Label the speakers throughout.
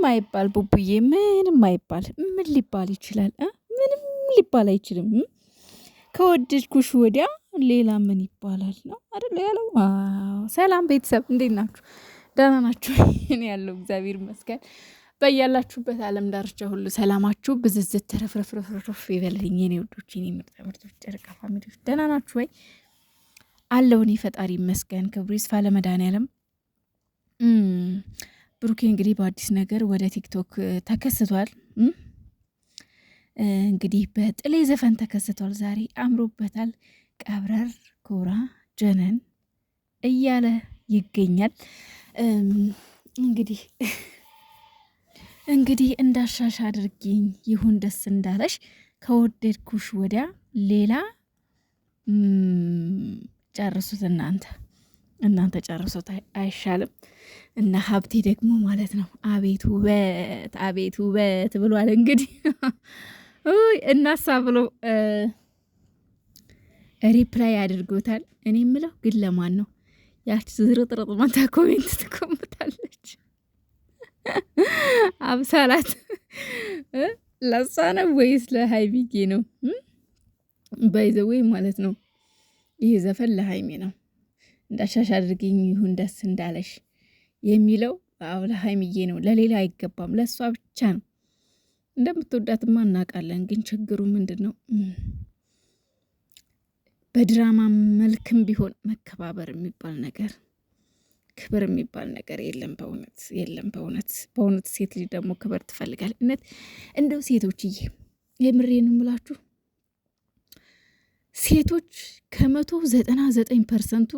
Speaker 1: አይባል ቡቡዬ፣ ምንም አይባል። ምን ሊባል ይችላል? ምንም ሊባል አይችልም። ከወደድኩሽ ወዲያ ሌላ ምን ይባላል ነው አይደል ያለው? ሰላም ቤተሰብ፣ እንዴት ናችሁ? ደህና ናችሁ? እኔ ያለው እግዚአብሔር ይመስገን። በያላችሁበት ዓለም ዳርቻ ሁሉ ሰላማችሁ ብዝዝት ተረፍረፍረፍረፍ ይበልልኝ። የኔ ወዶች፣ የኔ ምርጦች፣ ጨረቃ ፋሚሊዎች ደህና ናችሁ ወይ? አለው እኔ ፈጣሪ ይመስገን፣ ክብሩ ይስፋ ለመድኃኒዓለም። ብሩኬ እንግዲህ በአዲስ ነገር ወደ ቲክቶክ ተከስቷል። እንግዲህ በጥሌ ዘፈን ተከስቷል። ዛሬ አምሮበታል። ቀብረር ኮራ ጀነን እያለ ይገኛል። እንግዲህ እንዳሻሽ አድርጊኝ ይሁን ደስ እንዳለሽ ከወደድኩሽ ወዲያ ሌላ ጨርሱት እናንተ ጨርሱት አይሻልም? እና ሀብቴ ደግሞ ማለት ነው አቤት ውበት ብሏል። እንግዲህ እናሳ ብሎ ሪፕላይ አድርጎታል። እኔ የምለው ግን ለማን ነው ያች ዝርጥርጥ ማታ ኮሜንት ትቆምታለች? አብሳላት ለሷ ነው ወይስ ለሀይሚጌ ነው? ባይዘዌ ማለት ነው ይህ ዘፈን ለሀይሚ ነው። እንዳሻሽ አድርገኝ ይሁን ደስ እንዳለሽ የሚለው ለሀይሚዬ ነው፣ ለሌላ አይገባም፣ ለእሷ ብቻ ነው። እንደምትወዳትማ እናውቃለን። ግን ችግሩ ምንድን ነው? በድራማ መልክም ቢሆን መከባበር የሚባል ነገር፣ ክብር የሚባል ነገር የለም። በእውነት የለም። በእውነት ሴት ልጅ ደግሞ ክብር ትፈልጋል። እንደው ሴቶችዬ የምሬን እምላችሁ ሴቶች 99%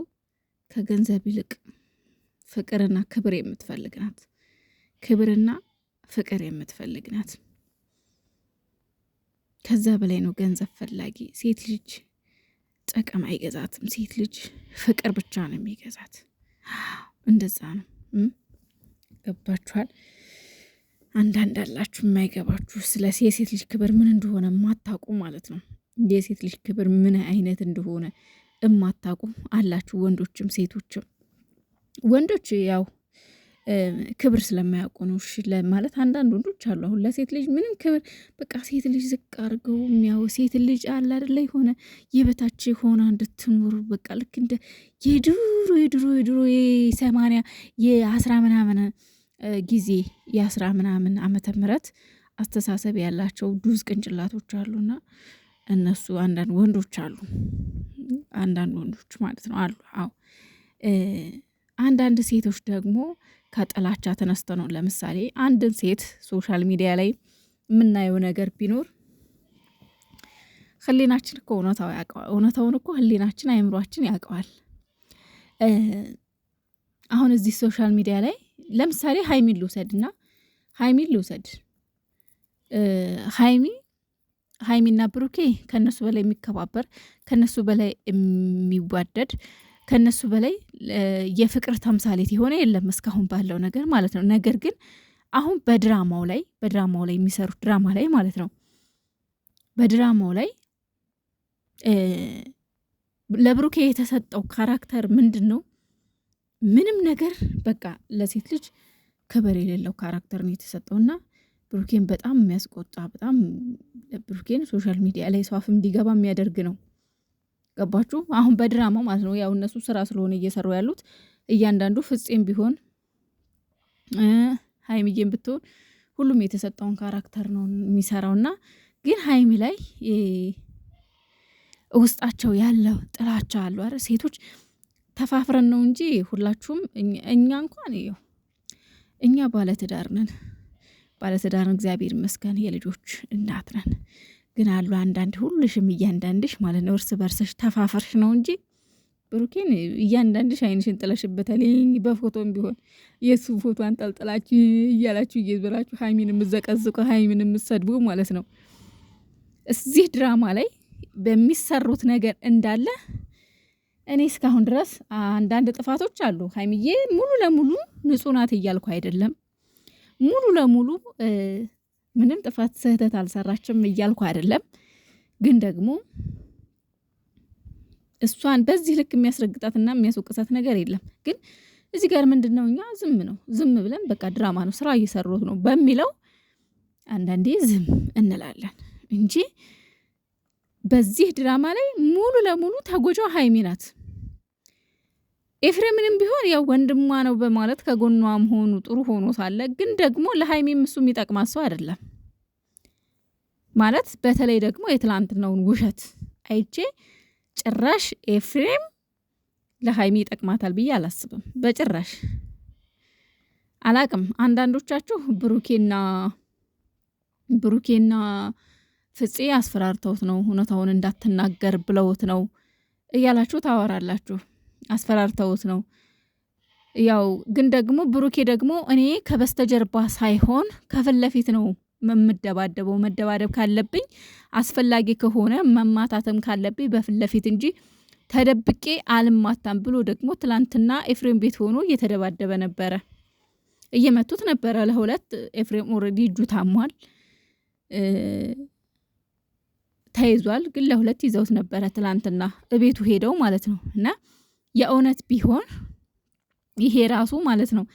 Speaker 1: ከገንዘብ ይልቅ ፍቅርና ክብር የምትፈልግ ናት። ክብርና ፍቅር የምትፈልግ ናት። ከዛ በላይ ነው ገንዘብ ፈላጊ። ሴት ልጅ ጥቅም አይገዛትም። ሴት ልጅ ፍቅር ብቻ ነው የሚገዛት። እንደዛ ነው። ገባችኋል? አንዳንድ አላችሁ የማይገባችሁ ስለ የሴት ልጅ ክብር ምን እንደሆነ የማታውቁ ማለት ነው። የሴት ልጅ ክብር ምን አይነት እንደሆነ እማታውቁ አላችሁ፣ ወንዶችም ሴቶችም። ወንዶች ያው ክብር ስለማያውቁ ነው። እሺ ማለት አንዳንድ ወንዶች አሉ አሁን ለሴት ልጅ ምንም ክብር፣ በቃ ሴት ልጅ ዝቅ አድርገው የሚያው ሴት ልጅ አለ አይደለ የሆነ የበታች ሆና እንድትኖር በቃ ልክ እንደ የድሮ የ80 የ10 ምናምን ጊዜ የ10 ምናምን ዓመተ ምህረት አስተሳሰብ ያላቸው ዱዝ ቅንጭላቶች አሉና እነሱ አንዳንድ ወንዶች ማለት ነው አሉ። አዎ አንዳንድ ሴቶች ደግሞ ከጥላቻ ተነስተ ነው። ለምሳሌ አንድን ሴት ሶሻል ሚዲያ ላይ የምናየው ነገር ቢኖር ህሊናችን እኮ እውነታውን እኮ ህሊናችን አይምሯችን ያውቀዋል። አሁን እዚህ ሶሻል ሚዲያ ላይ ለምሳሌ ሀይሚን ልውሰድ ሀይሚና ብሩኬ ከነሱ በላይ የሚከባበር፣ ከነሱ በላይ የሚዋደድ፣ ከነሱ በላይ የፍቅር ተምሳሌት የሆነ የለም እስካሁን ባለው ነገር ማለት ነው። ነገር ግን አሁን በድራማው ላይ የሚሰሩት ድራማ ላይ ማለት ነው፣ በድራማው ላይ ለብሩኬ የተሰጠው ካራክተር ምንድን ነው? ምንም ነገር በቃ ለሴት ልጅ ክብር የሌለው ካራክተር ነው የተሰጠውና ብሩኬን በጣም የሚያስቆጣ፣ በጣም ብሩኬን ሶሻል ሚዲያ ላይ ሰው አፍ እንዲገባ የሚያደርግ ነው። ገባችሁ? አሁን በድራማው ማለት ነው። ያው እነሱ ስራ ስለሆነ እየሰሩ ያሉት እያንዳንዱ ፍፄም ቢሆን ሀይሚዬም ብትሆን ሁሉም የተሰጠውን ካራክተር ነው የሚሰራውና ግን ሀይሚ ላይ ውስጣቸው ያለው ጥላቻ አሉ አይደል? ሴቶች ተፋፍረን ነው እንጂ ሁላችሁም እኛ እንኳን እኛ ባለትዳርን እግዚአብሔር ይመስገን የልጆች እናት ነን። ግን አሉ አንዳንድ ሁልሽም እያንዳንድሽ ማለት ነው እርስ በርሰሽ ተፋፈርሽ ነው እንጂ ብሩኬን እያንዳንድሽ አይንሽን ጥለሽበታል። በፎቶም ቢሆን የሱ ፎቶ አንጠልጥላችሁ እያላችሁ እየዝብራችሁ ሀይሚን የምዘቀዝቁ ሀይሚን የምሰድቡ ማለት ነው። እዚህ ድራማ ላይ በሚሰሩት ነገር እንዳለ እኔ እስካሁን ድረስ አንዳንድ ጥፋቶች አሉ። ሀይሚዬ ሙሉ ለሙሉ ንጹህ ናት እያልኩ አይደለም። ሙሉ ለሙሉ ምንም ጥፋት ስህተት አልሰራችም እያልኩ አይደለም። ግን ደግሞ እሷን በዚህ ልክ የሚያስረግጣትና የሚያስወቅሳት ነገር የለም። ግን እዚህ ጋር ምንድነው እኛ ዝም ብለን በቃ ድራማ ነው ስራ እየሰሩት ነው በሚለው አንዳንዴ ዝም እንላለን እንጂ በዚህ ድራማ ላይ ሙሉ ለሙሉ ተጎጂዋ ሀይሚ ናት። ኤፍሬምንም ቢሆን ያው ወንድሟ ነው በማለት ከጎኗ መሆኑ ጥሩ ሆኖ ሳለ ግን ደግሞ ለሀይሚም እሱ የሚጠቅማት ሰው አይደለም ማለት በተለይ ደግሞ የትላንትናውን ውሸት አይቼ ጭራሽ ኤፍሬም ለሀይሚ ይጠቅማታል ብዬ አላስብም። በጭራሽ አላቅም። አንዳንዶቻችሁ ብሩኬና ፍፄ አስፈራርተውት ነው እውነታውን እንዳትናገር ብለውት ነው እያላችሁ ታወራላችሁ። አስፈራርተውት ነው ያው ግን ደግሞ ብሩኬ ደግሞ እኔ ከበስተጀርባ ሳይሆን ከፊት ለፊት ነው መደባደብ ካለብኝ አስፈላጊ ከሆነ መማታትም ካለብኝ በፊት ለፊት እንጂ ተደብቄ አልማታም ብሎ ደግሞ ትላንትና ኤፍሬም ቤት ሆኖ እየተደባደበ ነበረ። እየመቱት ነበረ ለሁለት። ኤፍሬም ኦልሬዲ እጁ ታሟል ተይዟል፣ ግን ለሁለት ይዘውት ነበረ ትላንትና እቤቱ ሄደው ማለት ነው። እና የእውነት ቢሆን ይሄ ራሱ ማለት ነው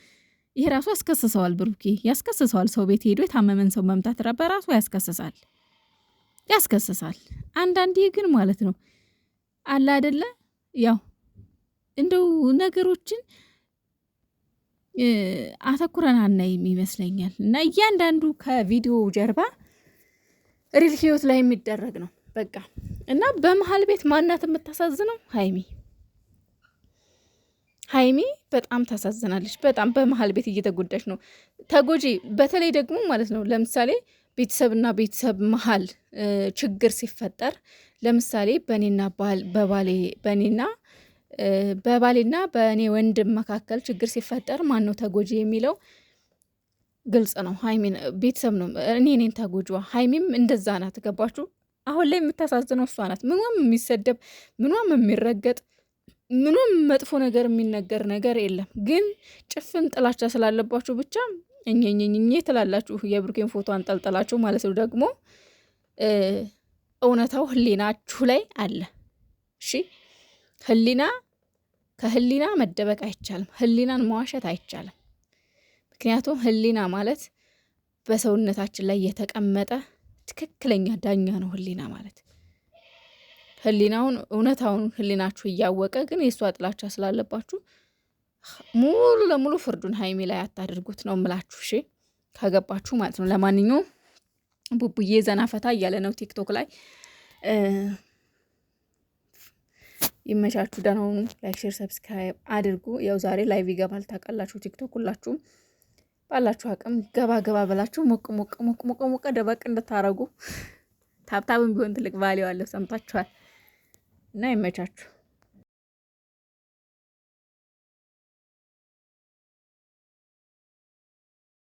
Speaker 1: ይሄ ራሱ ያስከስሰዋል። ብሩኬ ያስከስሰዋል። ሰው ቤት ሄዶ የታመመን ሰው መምታት በራሱ ያስከስሳል። አንዳንዴ ግን ማለት ነው አለ አይደለ ያው እንደው ነገሮችን አተኩረን አናይም ይመስለኛል። እና እያንዳንዱ ከቪዲዮ ጀርባ ሪል ህይወት ላይ የሚደረግ ነው በቃ። እና በመሀል ቤት ማናት የምታሳዝነው? ሀይሚ በጣም ታሳዝናለች። በጣም በመሀል ቤት እየተጎዳች ነው። ተጎጂ በተለይ ደግሞ ማለት ነው ለምሳሌ ቤተሰብና ቤተሰብ መሀል ችግር ሲፈጠር ለምሳሌ በባሌና በእኔ ወንድም መካከል ችግር ሲፈጠር ማን ነው ተጎጂ የሚለው ግልጽ ነው። ሀይሚን ቤተሰብ ነው። እኔን ተጎጂዋ ሀይሚም እንደዛ ናት። ገባችሁ? አሁን ላይ የምታሳዝነው እሷ ናት። ምንም የሚሰደብ ምንም የሚረገጥ ምንም መጥፎ ነገር የሚነገር ነገር የለም። ግን ጭፍን ጥላቻ ስላለባችሁ ብቻ እኘ ትላላችሁ። የብሩኬን ፎቶ አንጠልጠላችሁ ማለት ነው። ደግሞ እውነታው ህሊናችሁ ላይ አለ። እሺ ከህሊና መደበቅ አይቻልም። ህሊናን መዋሸት አይቻልም። ምክንያቱም ህሊና ማለት በሰውነታችን ላይ የተቀመጠ ትክክለኛ ዳኛ ነው። ህሊና ማለት እውነታውን ህሊናችሁ እያወቀ ግን የእሷ ጥላቻ ስላለባችሁ ሙሉ ለሙሉ ፍርዱን ሀይሚ ላይ አታድርጉት ነው ምላችሁ። እሺ ከገባችሁ ማለት ነው። ለማንኛውም ቡቡዬ ዘና ፈታ እያለ ነው ቲክቶክ ላይ። ይመቻችሁ። ደህና ሁኑ። ላይክ፣ ሼር፣ ሰብስክራይብ አድርጉ። ያው ዛሬ ላይቭ ይገባል ታውቃላችሁ። ቲክቶክ ሁላችሁም ባላችሁ አቅም ገባ ብላችሁ ሞቅ ደበቅ እንድታረጉ ታብታብም ቢሆን ትልቅ ቫልዩ አለው። ሰምታችኋል። እና ይመቻችሁ።